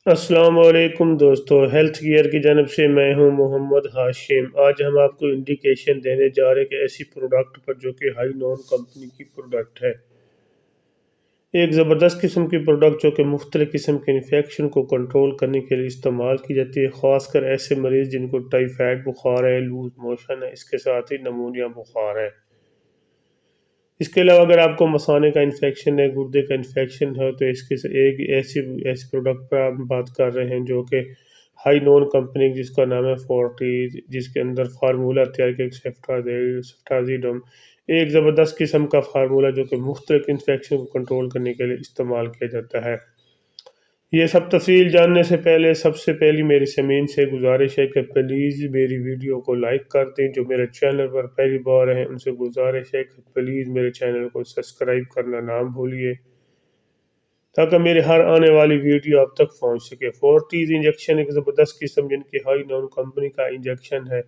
السلام علیکم دوستو، ہیلتھ کیئر کی جانب سے میں ہوں محمد ہاشم۔ آج ہم آپ کو انڈیکیشن دینے جا رہے ہیں کہ ایسی پروڈکٹ پر جو کہ ہائی نون کمپنی کی پروڈکٹ ہے، ایک زبردست قسم کی پروڈکٹ جو کہ مختلف قسم کے انفیکشن کو کنٹرول کرنے کے لیے استعمال کی جاتی ہے، خاص کر ایسے مریض جن کو ٹائیفائڈ بخار ہے، لوز موشن ہے، اس کے ساتھ ہی نمونیا بخار ہے۔ اس کے علاوہ اگر آپ کو مثانے کا انفیکشن ہے، گردے کا انفیکشن ہے، تو اس کے ایک ایسی پروڈکٹ پر آپ بات کر رہے ہیں جو کہ ہائی نون کمپنی جس کا نام ہے فورٹیز، جس کے اندر فارمولہ تیار کیا سفٹازیڈم، ایک زبردست قسم کا فارمولہ جو کہ مختلف انفیکشن کو کنٹرول کرنے کے لیے استعمال کیا جاتا ہے۔ یہ سب تفصیل جاننے سے پہلے سب سے پہلی میری سامعین سے گزارش ہے کہ پلیز میری ویڈیو کو لائک کر دیں۔ جو میرے چینل پر پہلی بار ہیں ان سے گزارش ہے کہ پلیز میرے چینل کو سبسکرائب کرنا نہ بھولیے تاکہ میرے ہر آنے والی ویڈیو آپ تک پہنچ سکے۔ فورٹیز انجیکشن ایک زبردست قسم جن کی ہائی نون کمپنی کا انجیکشن ہے۔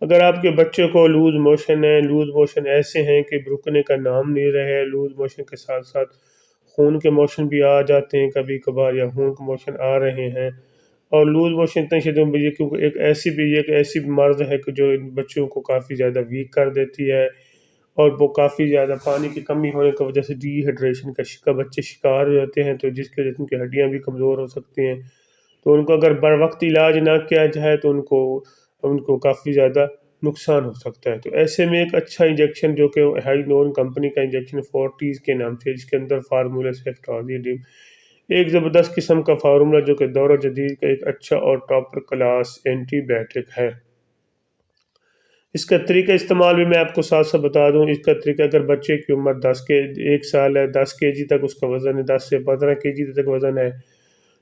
اگر آپ کے بچے کو لوز موشن ہے، لوز موشن ایسے ہیں کہ رکنے کا نام نہیں رہے، لوز موشن کے ساتھ ساتھ خون کے موشن بھی آ جاتے ہیں کبھی کبھار، یا خون کے موشن آ رہے ہیں، اور لوز موشن اتنے شدید بھی کیونکہ ایک ایسی مرض ہے کہ جو ان بچوں کو کافی زیادہ ویک کر دیتی ہے، اور وہ کافی زیادہ پانی کی کمی ہونے کی وجہ سے ڈی ہائیڈریشن کا بچے شکار ہو جاتے ہیں، تو جس کی وجہ سے ان کی ہڈیاں بھی کمزور ہو سکتی ہیں۔ تو ان کو اگر بر وقت علاج نہ کیا جائے تو ان کو کافی زیادہ نقصان ہو سکتا ہے۔ تو ایسے میں ایک اچھا انجیکشن جو کہ ہائی نون کمپنی کا انجیکشن فورٹیز کے نام سے، جس کے اندر فارمولہ سیفٹازیڈیم، ایک زبردست قسم کا فارمولہ جو کہ دور جدید کا ایک اچھا اور ٹاپر کلاس اینٹی بائیوٹک ہے۔ اس کا طریقہ استعمال بھی میں آپ کو ساتھ ساتھ بتا دوں۔ اس کا طریقہ اگر بچے کی عمر 1 سال ہے، 10 کے جی تک اس کا وزن ہے، 10 سے 15 کے جی تک وزن ہے،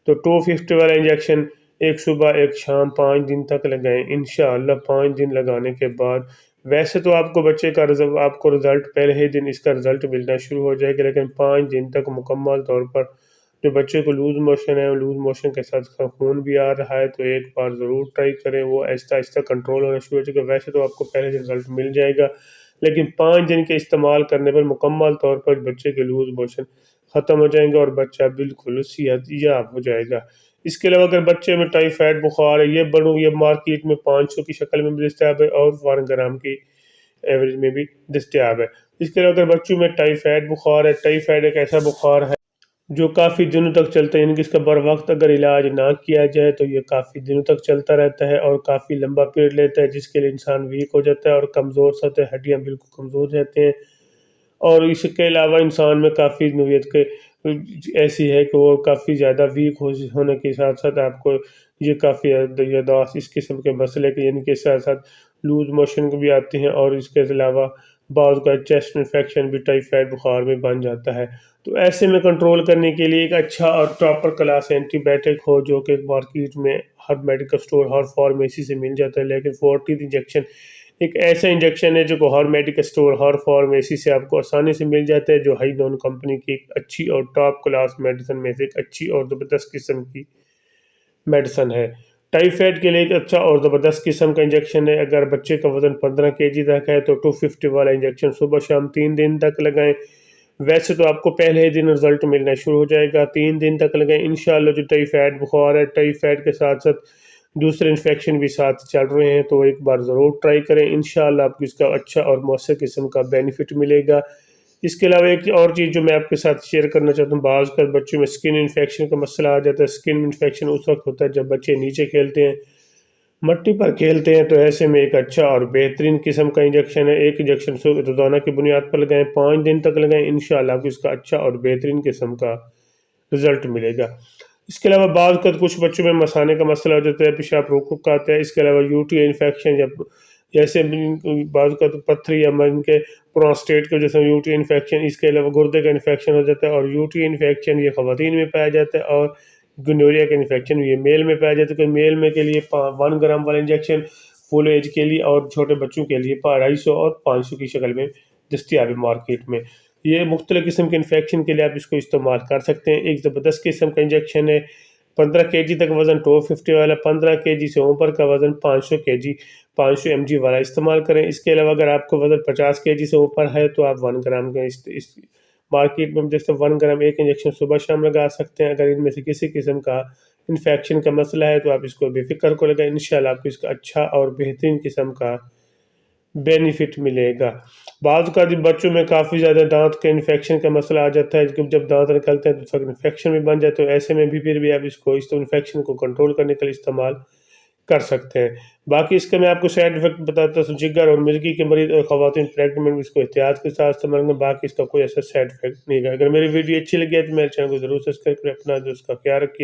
تو 250 والا انجیکشن ایک صبح ایک شام 5 دن تک لگائیں۔ انشاءاللہ 5 دن لگانے کے بعد ویسے تو آپ کو بچے کا آپ کو رزلٹ پہلے ہی دن اس کا رزلٹ ملنا شروع ہو جائے گا، لیکن 5 دن تک مکمل طور پر جو بچے کو لوز موشن ہے، لوز موشن کے ساتھ خون بھی آ رہا ہے، تو ایک بار ضرور ٹرائی کریں، وہ آہستہ آہستہ کنٹرول ہونا شروع ہو جائے گا۔ ویسے تو آپ کو پہلے دن رزلٹ مل جائے گا، لیکن 5 دن کے استعمال کرنے پر مکمل طور پر بچے کے لوز موشن ختم ہو جائیں گے اور بچہ بالکل صحت یاب ہو جائے گا۔ اس کے علاوہ اگر بچے میں ٹائیفائڈ بخار ہے، یہ مارکیٹ میں 500 کی شکل میں بھی دستیاب ہے اور 1 گرام کی ایوریج میں بھی دستیاب ہے۔ اس کے علاوہ اگر بچوں میں ٹائیفائڈ بخار ہے، ٹائیفائڈ ایک ایسا بخار ہے جو کافی دنوں تک چلتا ہے، یعنی کہ اس کا بر وقت اگر علاج نہ کیا جائے تو یہ کافی دنوں تک چلتا رہتا ہے اور کافی لمبا پیریڈ لیتا ہے، جس کے لیے انسان ویک ہو جاتا ہے اور کمزور سطح ہڈیاں بالکل کمزور رہتے ہیں، اور اس کے علاوہ انسان میں کافی نوعیت کے ایسی ہے کہ وہ کافی زیادہ ویک ہونے کے ساتھ ساتھ آپ کو یہ کافی یادداشت اس قسم کے مسئلے کے، یعنی کہ ساتھ ساتھ لوز موشن بھی آتے ہیں، اور اس کے علاوہ بعض کا چیسٹ انفیکشن بھی ٹائیفائڈ بخار میں بن جاتا ہے۔ تو ایسے میں کنٹرول کرنے کے لیے ایک اچھا اور ٹاپر کلاس اینٹی بائیوٹک ہو جو کہ مارکیٹ میں ہر میڈیکل سٹور، ہر فارمیسی سے مل جاتا ہے، لیکن فورٹیز انجیکشن ایک ایسا انجیکشن ہے جو کہ ہر میڈیکل سٹور، ہر فارمیسی سے آپ کو آسانی سے مل جاتا ہے، جو ہائی نون کمپنی کی ایک اچھی اور ٹاپ کلاس میڈیسن میں سے ایک اچھی اور زبردست قسم کی میڈیسن ہے۔ ٹائیفائڈ کے لیے ایک اچھا اور زبردست قسم کا انجیکشن ہے۔ اگر بچے کا وزن 15 کے جی تک ہے تو 250 والا انجیکشن صبح شام 3 دن تک لگائیں۔ ویسے تو آپ کو پہلے ہی دن رزلٹ ملنا شروع ہو جائے گا، 3 دن تک لگائیں۔ انشاءاللہ جو ٹائیفائڈ بخار ہے، ٹائیفائڈ کے ساتھ ساتھ دوسرے انفیکشن بھی ساتھ چل رہے ہیں، تو ایک بار ضرور ٹرائی کریں، انشاءاللہ آپ کو اس کا اچھا اور مؤثر قسم کا بینیفٹ ملے گا۔ اس کے علاوہ ایک اور چیز جو میں آپ کے ساتھ شیئر کرنا چاہتا ہوں، بعض کا بچوں میں سکن انفیکشن کا مسئلہ آ جاتا ہے۔ سکن انفیکشن اس وقت ہوتا ہے جب بچے نیچے کھیلتے ہیں، مٹی پر کھیلتے ہیں، تو ایسے میں ایک اچھا اور بہترین قسم کا انجیکشن ہے۔ ایک انجیکشن روزانہ کی بنیاد پر لگائیں، 5 دن تک لگائیں، انشاءاللہ آپ کو اس کا اچھا اور بہترین قسم کا رزلٹ ملے گا۔ اس کے علاوہ بعض کا کچھ بچوں میں مثانے کا مسئلہ ہو جاتا ہے، پیشاب روک آتا ہے۔ اس کے علاوہ یوٹی انفیکشن جیسے بعض کا پتھری یا ان کے پروسٹیٹ کے جیسے یوٹی انفیکشن، اس کے علاوہ گردے کا انفیکشن ہو جاتا ہے، اور یوٹی انفیکشن یہ خواتین میں پایا جاتا ہے، اور گنوریا کا انفیکشن یہ میل میں پایا جاتا ہے۔ کہ میل میں کے لیے 1 گرام والا انجیکشن فل ایج کے لیے، اور چھوٹے بچوں کے لیے 250 اور 500 کی شکل میں دستیاب ہے مارکیٹ میں۔ یہ مختلف قسم کے انفیکشن کے لیے آپ اس کو استعمال کر سکتے ہیں۔ ایک زبردست قسم کا انجیکشن ہے، 15 کے جی تک وزن 250 والا، 15 کے جی سے اوپر کا وزن 500 کے جی 500 ایم جی والا استعمال کریں۔ اس کے علاوہ اگر آپ کو وزن 50 کے جی سے اوپر ہے تو آپ 1 گرام کا مارکیٹ میں ہم دیکھتے ہیں 1 گرام 1 انجیکشن صبح شام لگا سکتے ہیں۔ اگر ان میں سے کسی قسم کا انفیکشن کا مسئلہ ہے تو آپ اس کو بے فکر کو لگائیں، انشاءاللہ آپ کو اس کا اچھا اور بہترین قسم کا بینیفٹ ملے گا۔ بعض کا بچوں میں کافی زیادہ دانت کے انفیکشن کا مسئلہ آ جاتا ہے، جب دانت نکلتے ہیں تو انفیکشن بھی بن جاتے ہیں، ایسے میں بھی پھر بھی آپ اس کو انفیکشن کو کنٹرول کرنے کے لیے استعمال کر سکتے ہیں۔ باقی اس کا میں آپ کو سائیڈ ایفیکٹ بتاتا ہوں، جگر اور مرگی کے مریض اور خواتین پریگننٹ اس کو احتیاط کے ساتھ استعمال کریں، باقی اس کا کوئی ایسا سائیڈ ایفیکٹ نہیں ہے۔ اگر میری ویڈیو اچھی لگی ہے تو میرے چینل کو ضرور سبسکرائب کریں، اپنا جو اس کا خیال رکھیے۔